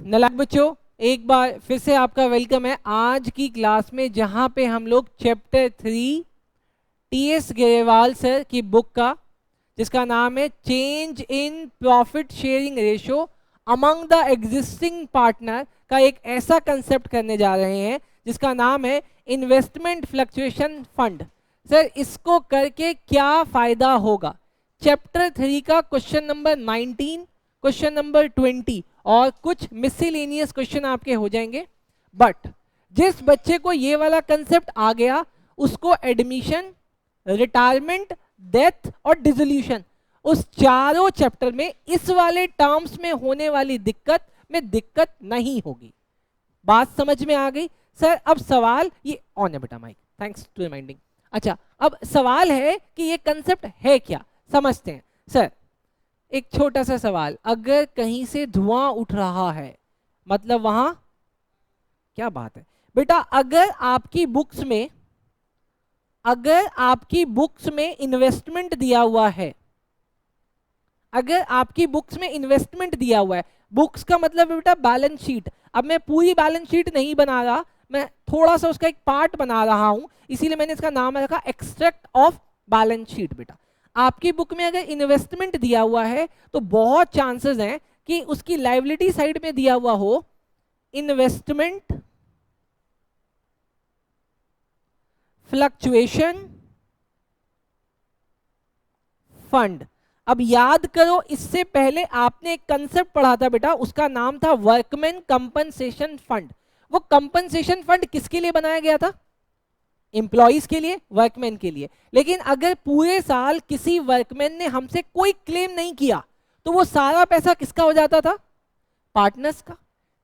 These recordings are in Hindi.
नलायक बच्चों, एक बार फिर से आपका वेलकम है आज की क्लास में, जहां पे हम लोग चैप्टर 3 टीएस ग्रेवाल सर की बुक का, जिसका नाम है change in profit sharing ratio among the existing partner, का एक ऐसा कंसेप्ट करने जा रहे हैं जिसका नाम है इन्वेस्टमेंट फ्लक्चुएशन फंड। सर, इसको करके क्या फायदा होगा? चैप्टर 3 का क्वेश्चन नंबर 19, क्वेश्चन नंबर 20 और कुछ मिसलेनियस क्वेश्चन आपके हो जाएंगे। बट जिस बच्चे को ये वाला कंसेप्ट आ गया, उसको एडमिशन, रिटायरमेंट, डेथ और डिसोल्यूशन, उस चारों चैप्टर में इस वाले टर्म्स में होने वाली दिक्कत में दिक्कत नहीं होगी। बात समझ में आ गई? सर, अब सवाल ये ऑन है बेटा माइक, थैंक्स टू रिमाइंडिंग। अच्छा, अब सवाल है कि ये कंसेप्ट है क्या, समझते हैं। सर, एक छोटा सा सवाल, अगर कहीं से धुआं उठ रहा है मतलब वहां क्या बात है बेटा? अगर आपकी बुक्स में इन्वेस्टमेंट दिया हुआ है, अगर आपकी बुक्स में इन्वेस्टमेंट दिया हुआ है, बुक्स का मतलब है बेटा बैलेंस शीट। अब मैं पूरी बैलेंस शीट नहीं बना रहा, मैं थोड़ा सा उसका एक पार्ट बना रहा हूं, इसीलिए मैंने इसका नाम रखा एक्सट्रैक्ट ऑफ बैलेंस शीट। बेटा, आपकी बुक में अगर इन्वेस्टमेंट दिया हुआ है तो बहुत चांसेस हैं कि उसकी लायबिलिटी साइड में दिया हुआ हो इन्वेस्टमेंट फ्लक्चुएशन फंड। अब याद करो, इससे पहले आपने एक कंसेप्ट पढ़ा था बेटा, उसका नाम था वर्कमैन कंपनसेशन फंड। वो कंपनसेशन फंड किसके लिए बनाया गया था? एम्प्लॉइज के लिए, वर्कमैन के लिए। लेकिन अगर पूरे साल किसी वर्कमैन ने हमसे कोई क्लेम नहीं किया तो वो सारा पैसा किसका हो जाता था? पार्टनर्स का।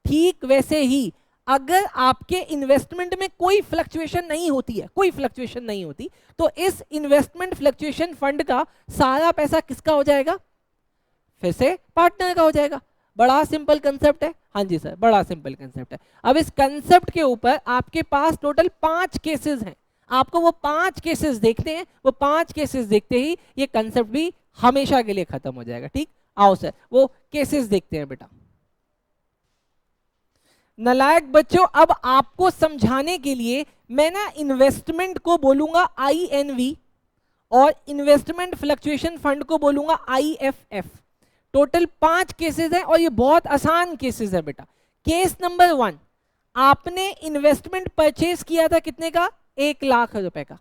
ठीक वैसे ही अगर आपके इन्वेस्टमेंट में कोई फ्लक्चुएशन नहीं होती है, कोई फ्लक्चुएशन नहीं होती, तो इस इन्वेस्टमेंट फ्लक्चुएशन फंड का सारा पैसा किसका हो जाएगा? फिर से पार्टनर का हो जाएगा। बड़ा सिंपल कंसेप्ट है। हाँ जी सर, बड़ा सिंपल कंसेप्ट है। अब इस कंसेप्ट के ऊपर आपके पास टोटल 5 केसेस हैं, आपको वो 5 केसेस देखते हैं। वो 5 केसेस देखते ही ये कंसेप्ट भी हमेशा के लिए खत्म हो जाएगा। ठीक, आओ सर वो केसेस देखते हैं बेटा। नलायक बच्चों, अब आपको समझाने के लिए मैं ना इन्वेस्टमेंट को बोलूंगा INV और इन्वेस्टमेंट फ्लक्चुएशन फंड को बोलूंगा IFF। टोटल 5 केसेस हैं और ये बहुत आसान केसेस है बेटा। केस नंबर 1, आपने इन्वेस्टमेंट परचेज किया था कितने का? 1 लाख रुपए का,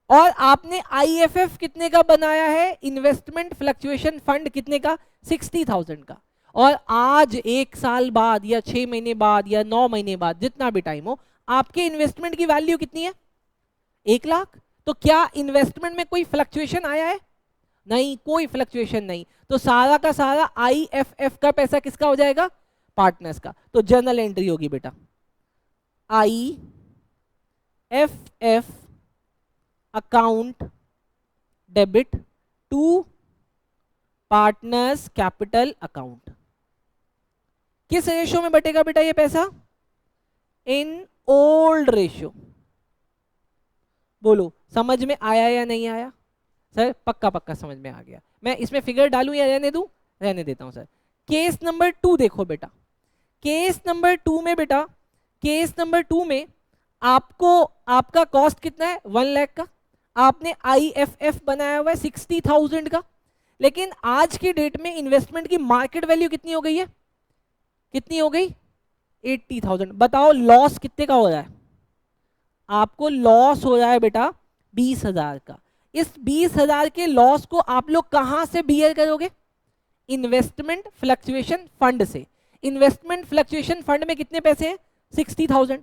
और आपने IFF कितने का बनाया है? इन्वेस्टमेंट फ्लक्चुएशन फंड कितने का? 60,000 का। और आज 1 साल बाद या 6 महीने बाद या 9 महीने बाद, जितना भी टाइम हो, आपके इन्वेस्टमेंट की वैल्यू कितनी है? 1 लाख। तो क्या इन्वेस्टमेंट में कोई फ्लक्चुएशन आया है? नहीं, कोई फ्लक्चुएशन नहीं। तो सारा का सारा IFF का पैसा किसका हो जाएगा? पार्टनर्स का। तो जर्नल एंट्री होगी बेटा IFF account debit to partners capital account. किस रेशियो में बटेगा बेटा ये पैसा? In old ratio. बोलो, समझ में आया या नहीं आया? सर पक्का पक्का समझ में आ गया। मैं इसमें फिगर डालूं या रहने दूं? रहने देता हूं सर। केस नंबर 2 देखो बेटा। केस नंबर 2 में बेटा, केस नंबर 2 में आपको, आपका कॉस्ट कितना है? 1 लाख का। आपने IFF बनाया हुआ है 60,000 का। लेकिन आज की डेट में इन्वेस्टमेंट की मार्केट वैल्यू कितनी हो गई है? कितनी हो गई? 80,000। बताओ लॉस कितने का हो रहा है? आपको लॉस हो रहा है बेटा 20,000 का। इस 20,000 के लॉस को आप लोग कहां से बियर करोगे? इन्वेस्टमेंट फ्लक्चुएशन फंड से। इन्वेस्टमेंट फ्लक्चुएशन फंड में कितने पैसे हैं? 60,000।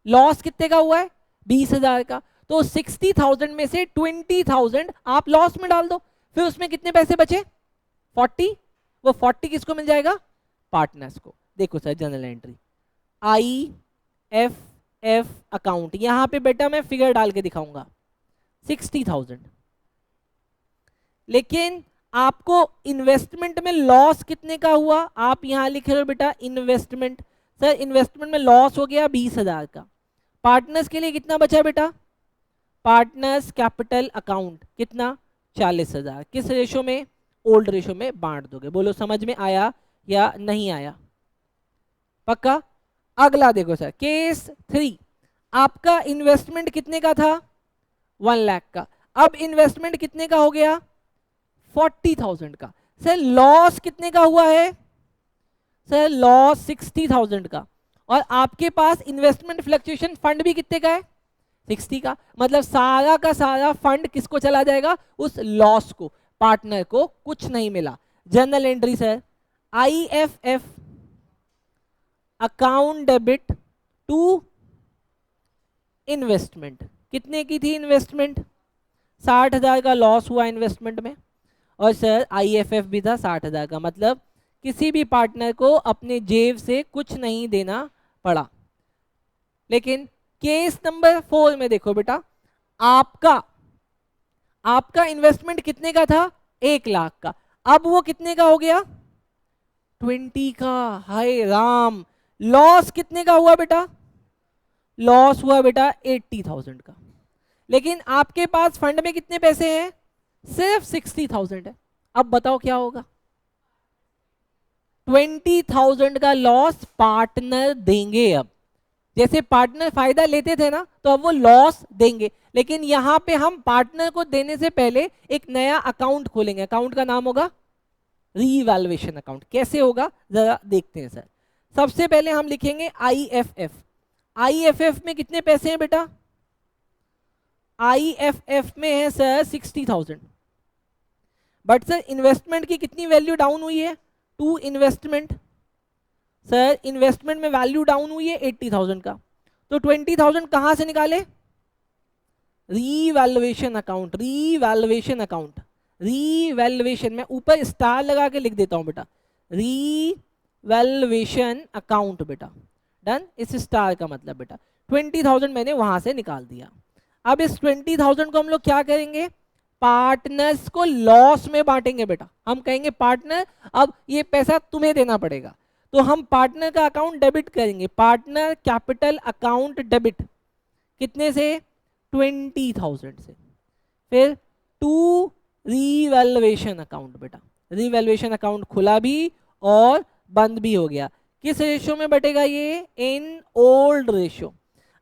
लॉस कितने का हुआ है? 20,000 का। तो 60,000 में से 20,000 आप लॉस में डाल दो, फिर उसमें कितने पैसे बचे? 40। वो 40 किसको मिल जाएगा? पार्टनर्स को। देखो sir journal entry IFF account, यहां पे बेटा मैं फिगर डाल के दिखाऊंगा 60,000। लेकिन आपको इन्वेस्टमेंट में लॉस कितने का हुआ? आप यहां लिख रहे हो बेटा इन्वेस्टमेंट। सर इन्वेस्टमेंट में लॉस हो गया 20,000 का। पार्टनर्स के लिए कितना बचा बेटा? पार्टनर्स कैपिटल अकाउंट कितना? 40,000। किस रेशो में? ओल्ड रेशो में बांट दोगे। बोलो समझ में आया या नहीं आया? पक्का। अगला देखो सर, केस 3, आपका इन्वेस्टमेंट कितने का था? 1 लाख का। अब इन्वेस्टमेंट कितने का हो गया? 40,000 का। सर लॉस कितने का हुआ है? सर लॉस 60,000 का। और आपके पास इन्वेस्टमेंट फ्लक्चुएशन फंड भी कितने का है? 60 का। मतलब सारा का सारा फंड किसको चला जाएगा? उस लॉस को, पार्टनर को कुछ नहीं मिला। Journal entry sir, IFF account debit to investment. कितने की थी इन्वेस्टमेंट? 60,000 का लॉस हुआ इन्वेस्टमेंट में, और सर IFF भी था 60,000 का। मतलब किसी भी पार्टनर को अपने जेब से कुछ नहीं देना पड़ा। लेकिन केस नंबर 4 में देखो बेटा, आपका इन्वेस्टमेंट कितने का था? 1 लाख का। अब वो कितने का हो गया? 20 का। हाय राम, लॉस कितने का हुआ बेटा? लॉस हुआ बेटा 80,000 का। लेकिन आपके पास फंड में कितने पैसे हैं? सिर्फ 60,000 है। अब बताओ क्या होगा? 20,000 का लॉस पार्टनर देंगे। अब जैसे पार्टनर फायदा लेते थे ना, तो अब वो लॉस देंगे। लेकिन यहां पे हम पार्टनर को देने से पहले एक नया अकाउंट खोलेंगे। अकाउंट का नाम होगा रीवैल्यूएशन अकाउंट। कैसे होगा जरा देखते हैं सर। सबसे पहले हम लिखेंगे IFF। IFF में कितने पैसे हैं बेटा? IFF में है सर 60,000। बट सर इन्वेस्टमेंट की कितनी वैल्यू डाउन हुई है? To investment. सर इन्वेस्टमेंट में वैल्यू डाउन हुई है 80,000 का। तो 20,000 कहां से निकाले? Revaluation account. Revaluation account, revaluation, मैं ऊपर स्टार लगा के लिख देता हूं बेटा, रीवैल्यूएशन अकाउंट बेटा। डन। इस स्टार का मतलब बेटा 20,000 मैंने वहां से निकाल दिया। अब इस 20,000 को हम लोग क्या करेंगे? पार्टनर्स को लॉस में बांटेंगे बेटा। हम कहेंगे पार्टनर अब ये पैसा तुम्हें देना पड़ेगा। तो हम पार्टनर का अकाउंट डेबिट करेंगे। पार्टनर कैपिटल अकाउंट डेबिट कितने से? 20,000 से। फिर टू रीवैल्यूएशन अकाउंट बेटा। रीवैल्यूएशन अकाउंट खुला भी और बंद भी हो गया। किस रेशियो में बटेगा ये? इन ओल्ड रेशियो।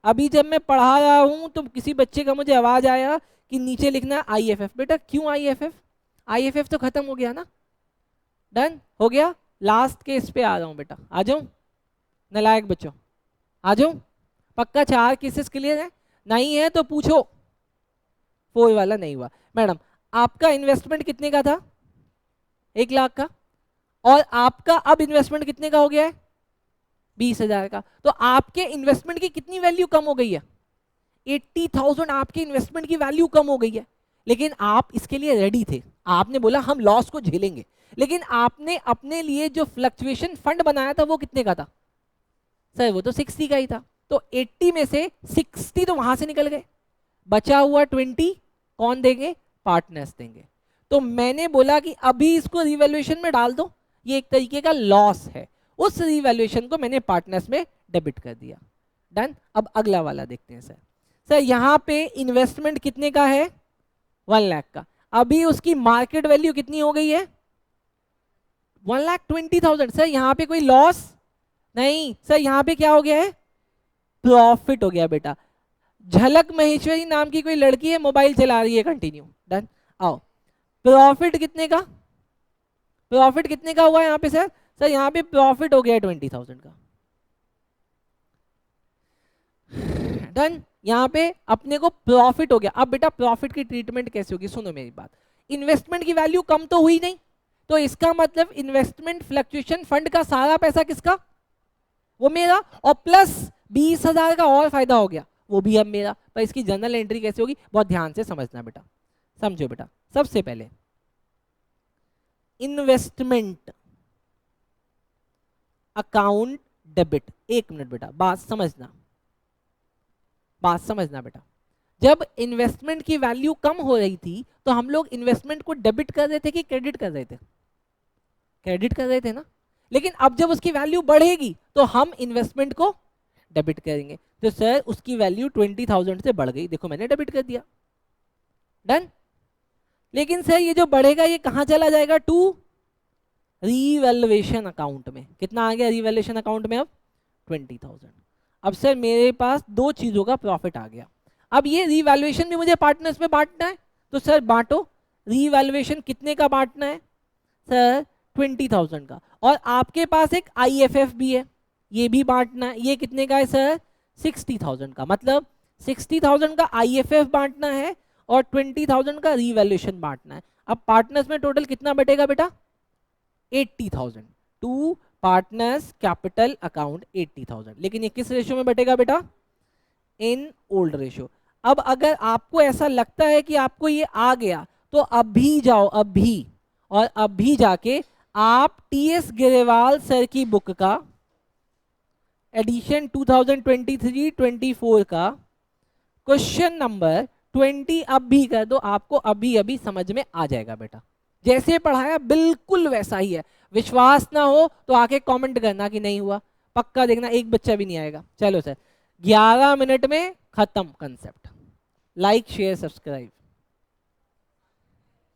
अभी जब मैं पढ़ा रहा हूं तो किसी बच्चे का मुझे आवाज आया कि नीचे लिखना IFF। बेटा क्यों IFF? IFF तो खत्म हो गया ना। डन हो गया। लास्ट केस पे आ रहा हूं बेटा, आ जाऊं? नालायक बच्चों आ जाऊं? पक्का 4 केसेस क्लियर है? नहीं है तो पूछो। 4 वाला नहीं हुआ। मैडम आपका इन्वेस्टमेंट कितने का था? 1 लाख का। और आपका अब इन्वेस्टमेंट कितने का हो गया है? 20,000 का। तो आपके इन्वेस्टमेंट की कितनी वैल्यू कम हो गई है? 80,000 आपके इन्वेस्टमेंट की वैल्यू कम हो गई है। लेकिन आप इसके लिए रेडी थे। आपने बोला हम लॉस को झेलेंगे। लेकिन आपने अपने लिए जो फ्लक्चुएशन फंड बनाया था वो कितने का था? सर वो तो 60 का ही था। तो 80 में से 60 तो वहां से निकल गए, बचा हुआ 20 कौन देंगे? पार्टनर्स देंगे। तो मैंने बोला कि अभी इसको रिवैल्यूएशन में डाल दो, ये एक तरीके का लॉस है। उस रिवैल्यूएशन को मैंने पार्टनर्स में डेबिट कर दिया। डन। अब अगला वाला देखते हैं सर। सर यहाँ पे इन्वेस्टमेंट कितने का है? 1 लाख का। अभी उसकी मार्केट वैल्यू कितनी हो गई है? 1,20,000। सर यहाँ पे कोई लॉस नहीं। सर यहाँ पे क्या हो गया है? प्रॉफिट हो गया बेटा। झलक महेश्वरी नाम की कोई लड़की है, मोबाइल चला रही है कंटिन्यू। डन। आओ, प्रॉफिट कितने का? प्रॉफिट कितने का हुआ यहाँ पे सर? सर यहाँ पे प्रॉफिट हो गया 20,000 का। डन। यहाँ पे अपने को प्रॉफिट हो गया। अब बेटा प्रॉफिट की ट्रीटमेंट कैसे होगी? सुनो मेरी बात। इन्वेस्टमेंट की वैल्यू कम तो हुई नहीं, तो इसका मतलब इन्वेस्टमेंट फ्लक्चुएशन फंड का सारा पैसा किसका? वो मेरा। और प्लस 20,000 का और फायदा हो गया, वो भी अब मेरा। पर इसकी जर्नल एंट्री कैसे होगी? बहुत ध्यान से समझना बेटा, समझो बेटा। सबसे पहले इन्वेस्टमेंट अकाउंट डेबिट। 1 मिनट बेटा, बात समझना, बात समझना बेटा। जब इन्वेस्टमेंट की वैल्यू कम हो रही थी तो हम लोग इन्वेस्टमेंट को डेबिट कर रहे थे कि क्रेडिट कर रहे थे? क्रेडिट कर रहे थे ना। लेकिन अब जब उसकी वैल्यू बढ़ेगी तो हम इन्वेस्टमेंट को डेबिट करेंगे। तो सर उसकी वैल्यू 20,000 से बढ़ गई, देखो मैंने डेबिट कर दिया। डन। लेकिन सर ये जो बढ़ेगा ये कहां चला जाएगा? टू रीवैल्यूएशन अकाउंट में। कितना आ गया रीवैल्यूएशन अकाउंट में? अब 20,000। अब सर मेरे पास दो चीजों का प्रॉफिट आ गया। अब ये रीवैल्यूएशन भी मुझे पार्टनर्स में बांटना है, तो सर बांटो। रीवैल्यूएशन कितने का बांटना है सर? 20,000 का। और आपके पास एक IFF भी है, ये भी बांटना है। ये कितने का है सर? 60,000 का। मतलब 60,000 का IFF बांटना है और 20,000 का रीवैल्यूएशन बांटना है। अब पार्टनर्स में टोटल कितना बटेगा बेटा? 80,000 टू पार्टनर्स कैपिटल अकाउंट 80,000। लेकिन ये किस रेशियो में बटेगा बेटा? इन ओल्ड रेशियो। अब अगर आपको ऐसा लगता है कि आपको ये आ गया, तो अभी जाओ, अभी और अभी जाके आप TS ग्रेवाल सर की बुक का एडिशन 2023-24 का क्वेश्चन नंबर 20 अब भी कर दो, आपको अभी अभी समझ में आ जाएगा बेटा। जैसे पढ़ाया बिल्कुल वैसा ही है। विश्वास ना हो तो आके कमेंट करना कि नहीं हुआ, पक्का देखना एक बच्चा भी नहीं आएगा। चलो सर 11 मिनट में खत्म कंसेप्ट। Like share subscribe.